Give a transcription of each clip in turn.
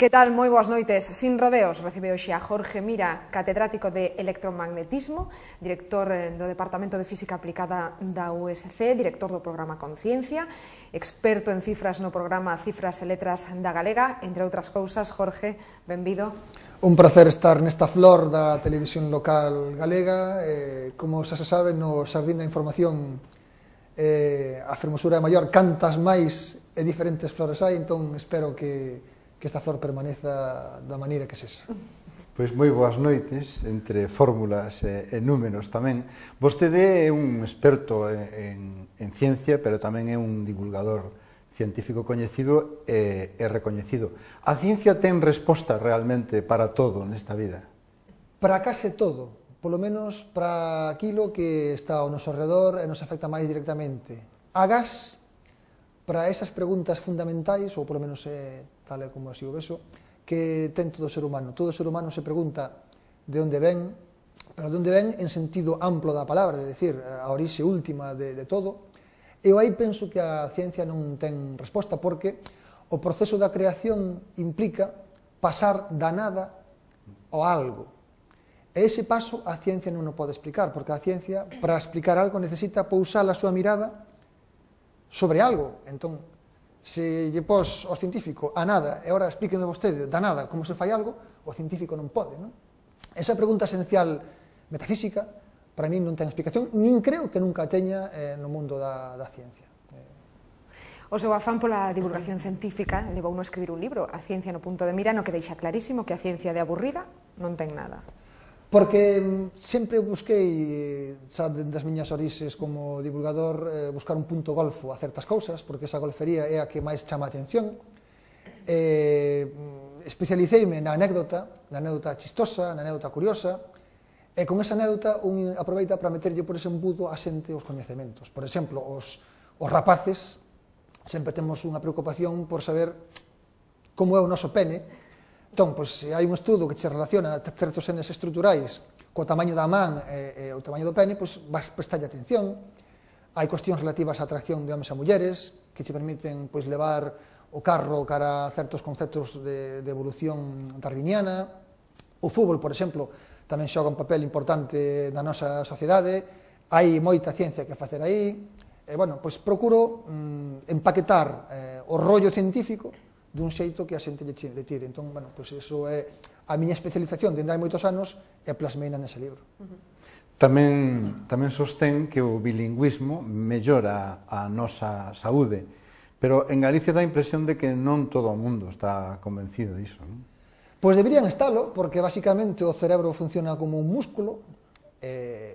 Que tal? Moi boas noites. Sin rodeos, recibe hoxe a Jorge Mira, catedrático de electromagnetismo, director do Departamento de Física Aplicada da USC, director do programa Conciencia, experto en cifras no programa Cifras e Letras da Galega, entre outras cousas. Jorge, benvido. Un placer estar nesta flor da televisión local galega, como xa se sabe, no Xardín da Información a fermosura é maior, cantas máis e diferentes flores hai, entón espero que esta flor permaneza da maneira que sexa. Pois moi boas noites, entre fórmulas e números tamén. Vostede é un experto en ciencia, pero tamén é un divulgador científico coñecido e recoñecido. A ciencia ten resposta realmente para todo nesta vida? Para case todo, polo menos para aquilo que está ao noso redor e nos afecta máis directamente. Agás, para esas preguntas fundamentais, ou polo menos tal e como así o vexo, que ten todo o ser humano. Todo o ser humano se pregunta de onde ven, pero de onde ven en sentido amplo da palabra, de decir, a orixe última de todo. E eu aí penso que a ciencia non ten resposta, porque o proceso da creación implica pasar da nada ao algo. E ese paso a ciencia non o pode explicar, porque a ciencia, para explicar algo, necesita pousar a súa mirada sobre algo. Entón, se lle pos ao científico a nada, e agora explíqueme vostede da nada como se fai algo, o científico non pode, non? Esa pregunta esencial metafísica, para mí non ten explicación, nin creo que nunca teña no mundo da ciencia. O seu afán pola divulgación científica levouno a escribir un libro, A ciencia no punto de mira, no que deixa clarísimo que a ciencia de aburrida non ten nada. Porque sempre busquei, xa das miñas orixes como divulgador, buscar un punto golfo a certas cousas, porque esa golfería é a que máis chama a atención. Especialiceime na anécdota chistosa, na anécdota curiosa, e con esa anécdota un aproveita para meterlle por ese embudo a xente os coñecementos. Por exemplo, os rapaces sempre temos unha preocupación por saber como é o noso pene. Entón, hai un estudo que che relaciona certos genes estruturais co tamaño da man e o tamaño do pene, vas prestarlle atención. Hai cuestións relativas á atracción de homes a mulleres que che permiten levar o carro cara a certos conceptos de evolución darwiniana. O fútbol, por exemplo, tamén xoga un papel importante na nosa sociedade. Hai moita ciencia que facer aí. Procuro empaquetar o rollo científico dun xeito que a xente lle tire. Entón, iso é a miña especialización dende hai moitos anos e plasmeina nese libro. Tamén sostén que o bilingüismo mellora a nosa saúde, pero en Galicia dá a impresión de que non todo o mundo está convencido diso, non? Pois deberían estalo, porque basicamente o cerebro funciona como un músculo,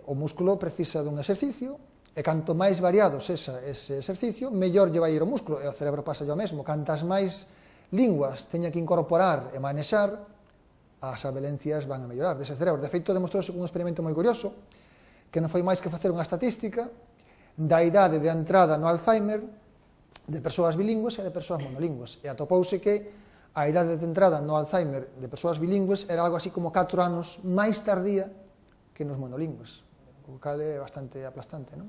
o músculo precisa dun exercicio, e canto máis variado sexa ese exercicio, mellor lle vai ir o músculo, e o cerebro pasa o mesmo. Cantas máis linguas teña que incorporar e manexar, as abelencias van a mellorar dese cerebro. De feito, demostrouse un experimento moi curioso, que non foi máis que facer unha estatística da idade de entrada no Alzheimer de persoas bilingües e de persoas monolingües. E atopouse que a idade de entrada no Alzheimer de persoas bilingües era algo así como 4 anos máis tardía que nos monolingües, o cal é bastante aplastante, non?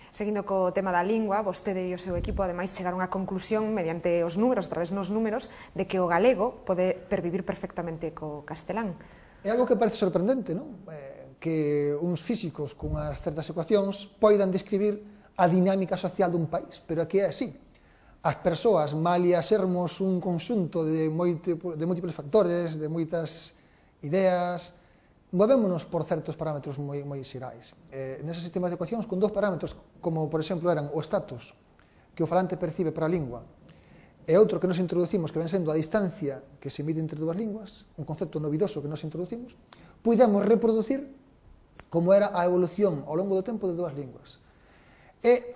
Seguindo co tema da lingua, vostede e o seu equipo ademais chegaron á conclusión mediante os números, a través dos números, de que o galego pode pervivir perfectamente co castelán. É algo que parece sorprendente, non? Que uns físicos con as certas ecuacións poidan describir a dinámica social dun país, pero que é así. As persoas, malia sermos un conxunto de múltiples factores, de moitas ideas, movémonos por certos parámetros moi xerais. Neses sistemas de ecuacións, con 2 parámetros, como, por exemplo, eran o status, que o falante percibe para a lingua, e outro que nos introducimos, que ven sendo a distancia que se mide entre 2 linguas, un concepto novidoso que nos introducimos, puidemos reproducir como era a evolución ao longo do tempo de 2 linguas. E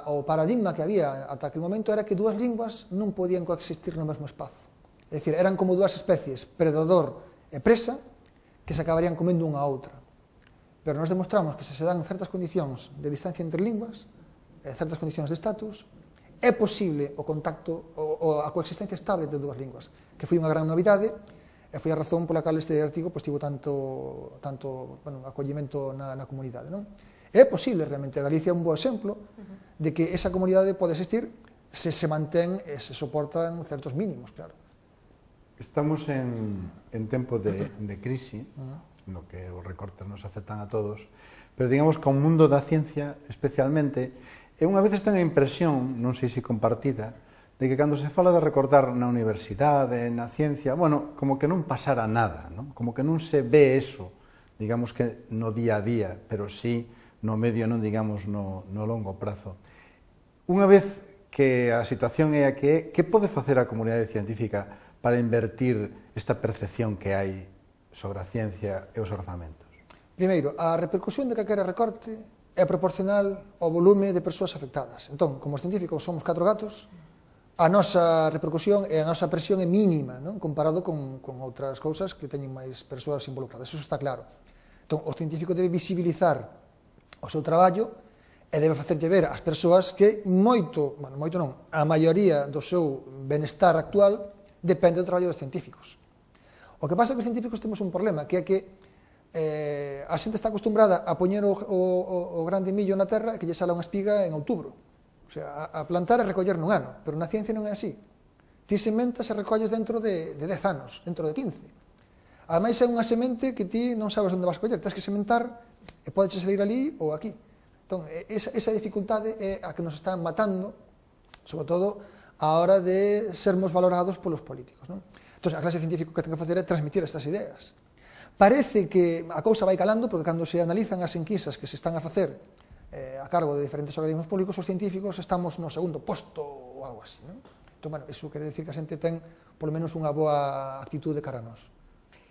o paradigma que había ata aquel momento era que 2 linguas non podían coexistir no mesmo espazo. É dicir, eran como 2 especies, predador e presa, que se acabarían comendo unha a outra. Pero nos demostramos que se dan certas condicións de distancia entre linguas, certas condicións de status, é posible o contacto, a coexistencia estable de 2 linguas, que foi unha gran novidade, e foi a razón pola cal este artigo tivo tanto acollimento na comunidade. É posible, realmente, Galicia é un bo exemplo de que esa comunidade pode existir se se mantén e se soportan certos mínimos, claro. Estamos en tempo de crise, no que os recortes nos afectan a todos, pero digamos que o mundo da ciencia especialmente, e unha vez ten a impresión, non sei se compartida, de que cando se fala de recortar na universidade, na ciencia, bueno, como que non pasara nada, non? Como que non se ve eso, digamos que no día a día, pero sí no medio, non digamos no longo prazo. Unha vez que a situación é a que é, que pode facer a comunidade científica para invertir esta percepción que hai sobre a ciencia e os orzamentos? Primeiro, a repercusión de calquera recorte é proporcional ao volume de persoas afectadas. Entón, como os científicos somos 4 gatos, a nosa repercusión e a nosa presión é mínima, non? Comparado con outras cousas que teñen máis persoas involucradas. Eso está claro. Entón, o científico debe visibilizar o seu traballo e debe facerlle ver ás persoas que a maioría do seu benestar actual depende do traballo dos científicos. O que pasa é que os científicos temos un problema, que é que a xente está acostumbrada a poñer o grande millo na terra e que lle sala unha espiga en outubro. O sea, a plantar e recoller nun ano, pero na ciencia non é así. Ti sementas e recolles dentro de 10 anos, dentro de 15. Ademais é unha semente que ti non sabes onde vas coller, tens que sementar e podes salir ali ou aquí. Entón, esa dificultade é a que nos está matando, sobre todo a hora de sermos valorados polos políticos, non? Entón, a clase científica que ten que facer é transmitir estas ideas. Parece que a cousa vai calando, porque cando se analizan as enquisas que se están a facer a cargo de diferentes organismos públicos, os científicos estamos no segundo posto ou algo así, non? Entón, bueno, iso quere decir que a xente ten, polo menos, unha boa actitude cara a nós.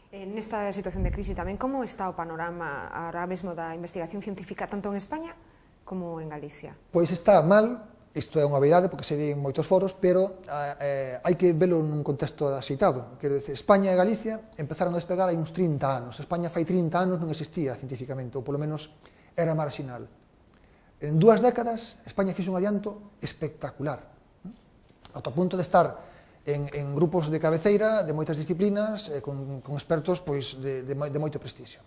Nesta situación de crise tamén, como está o panorama ahora mesmo da investigación científica tanto en España como en Galicia? Pois está mal, isto é unha verdade porque se di en moitos foros, pero hai que velo nun contexto axeitado. Quero dicir, España e Galicia empezaron a despegar hai uns 30 anos. España fai 30 anos non existía científicamente, ou polo menos era marginal. En 2 décadas, España fixe un adianto espectacular, ata o punto de estar en grupos de cabeceira de moitas disciplinas, con expertos de moito prestixio.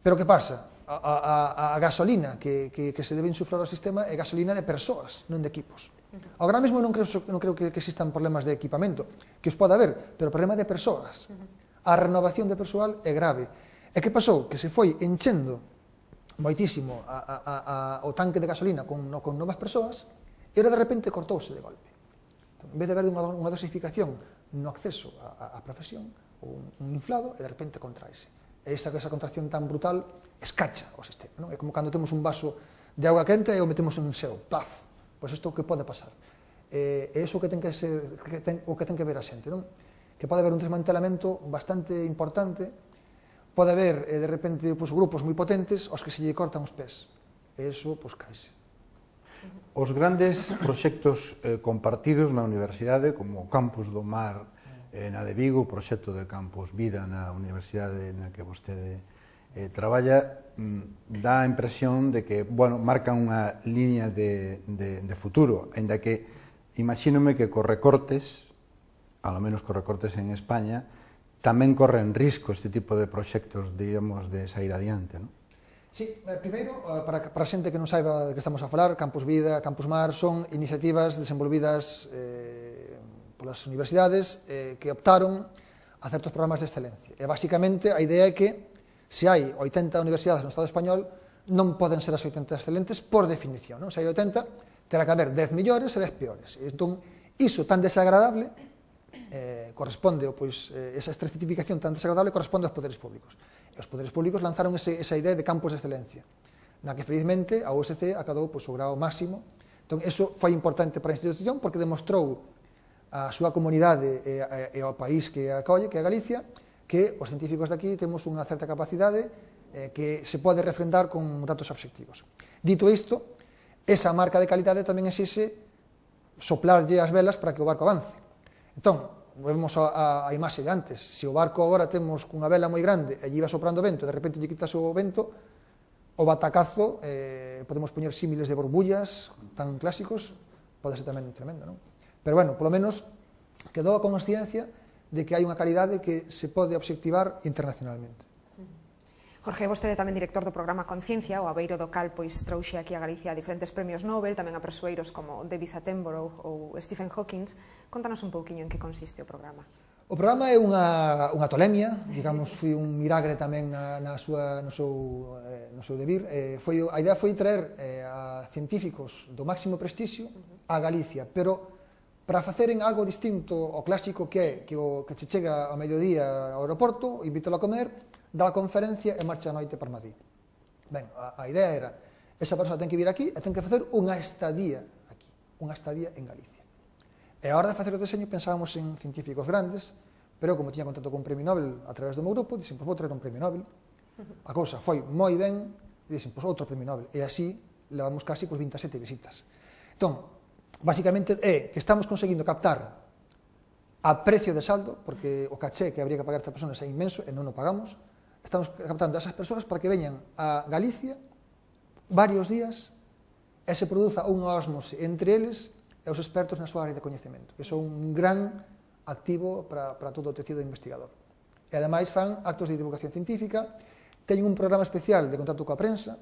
Pero que pasa? A gasolina que se debe insuflar ao sistema é gasolina de persoas, non de equipos. Agora mesmo non creo que existan problemas de equipamento, que os pode haber, pero o problema de persoas. A renovación de persoal é grave. E que pasou? Que se foi enchendo moitísimo o tanque de gasolina con novas persoas e de repente cortouse de golpe. En vez de haber unha dosificación no acceso á profesión, un inflado, e de repente contraise. E esa contracción tan brutal escacha o sistema, non? É como cando temos un vaso de auga quente e o metemos en un xeo, paf, pois isto que pode pasar. É iso que ten que ser, o que ten que ver a xente, non? Que pode haber un desmantelamento bastante importante, pode haber, de repente, grupos moi potentes aos que se lle cortan os pés. E iso, pois, caise. Os grandes proxectos compartidos na universidade, como o Campus do Mar na de Vigo, o proxecto de Campus Vida na universidade na que vostede traballa, dá a impresión de que, bueno, marcan unha liña de futuro, ainda que imagínome que cos recortes, ao menos cos recortes en España, tamén corren risco este tipo de proxectos, digamos, de sair adiante, non? Sí, primeiro, para a xente que non saiba de que estamos a falar, Campus Vida, Campus Mar son iniciativas desenvolvidas polas universidades que optaron a certos programas de excelencia. E, basicamente, a idea é que se hai 80 universidades no Estado español, non poden ser as 80 excelentes por definición, non? Se hai 80, terá que haber 10 millores e 10 peores. Entón, iso tan desagradable corresponde, esa estratificación tan desagradable corresponde aos poderes públicos. E os poderes públicos lanzaron esa idea de campos de excelencia, na que, felizmente, a USC acadou o grau máximo. Entón, eso foi importante para a institución porque demostrou a súa comunidade e ao país que acolle, que é Galicia, que os científicos de aquí temos unha certa capacidade que se pode refrendar con datos obxectivos. Dito isto, esa marca de calidade tamén exixe soplarlle as velas para que o barco avance. Entón, vemos a imaxe de antes, se o barco agora temos cunha vela moi grande e lle iba soprando vento, de repente lle quitas o vento, o batacazo, podemos poñer símiles de borbullas tan clásicos, pode ser tamén tremendo, non? Pero, bueno, polo menos quedou a consciencia de que hai unha calidade que se pode obxectivar internacionalmente. Jorge, vostede tamén director do programa Conciencia, o Aveiro do Cal, pois trouxe aquí a Galicia diferentes premios Nobel, tamén a persoeiros como David Attenborough ou Stephen Hawking. Contanos un pouquiño en que consiste o programa. O programa é unha tolemia, digamos, foi un milagre tamén no seu debir. A idea foi traer a científicos do máximo prestixio a Galicia, pero para faceren algo distinto ao clásico que che chega ao mediodía ao aeroporto, invítalo a comer, dá a conferencia e marcha a noite para Madrid. Ben, a idea era, esa persona ten que vir aquí e ten que facer unha estadía aquí, unha estadía en Galicia. E a hora de facer o deseño pensábamos en científicos grandes, pero como tiña contacto con un premio Nobel a través do meu grupo, dixen, pois vou traer un premio Nobel. A cousa foi moi ben, e dixen, pois outro premio Nobel. E así levamos casi 27 visitas. Entón, basicamente é que estamos conseguindo captar a precio de saldo, porque o caché que habría que pagar a estas persoas é inmenso e non o pagamos. Estamos captando a esas persoas para que veñan a Galicia varios días e se produza unha osmose entre eles e os expertos na súa área de coñecemento, que son un gran activo para todo o tecido investigador. E ademais fan actos de divulgación científica, teñen un programa especial de contacto coa prensa,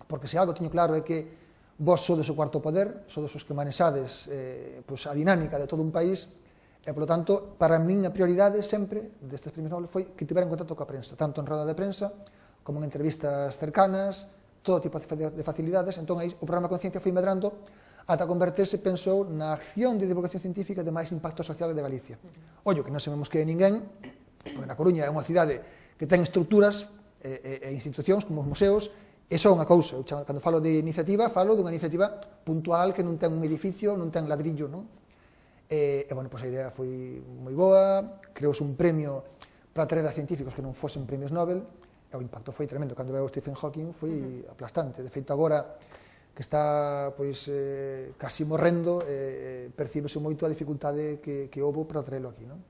porque se algo teño claro é que vos sodes o cuarto poder, sodes os que manexades a dinámica de todo un país, e, polo tanto, para min a prioridade sempre destes premios Nobel foi que tiveran contacto coa prensa, tanto en roda de prensa como en entrevistas cercanas, todo tipo de facilidades. Entón, o programa Conciencia foi medrando ata converterse, pensou, na acción de divulgación científica de máis impacto social de Galicia. Ollo, que non sabemos que é ninguén, porque na Coruña é unha cidade que ten estruturas e institucións como os museos, e só unha cousa, cando falo de iniciativa, falo dunha iniciativa puntual que non ten un edificio, non ten ladrillo, non? E, bueno, pois a idea foi moi boa, creouse un premio para traer a científicos que non fosen premios Nobel, e o impacto foi tremendo. Cando veo Stephen Hawking foi aplastante. De feito, agora que está casi morrendo, percíbese moito a dificultade que houve para traelo aquí, non?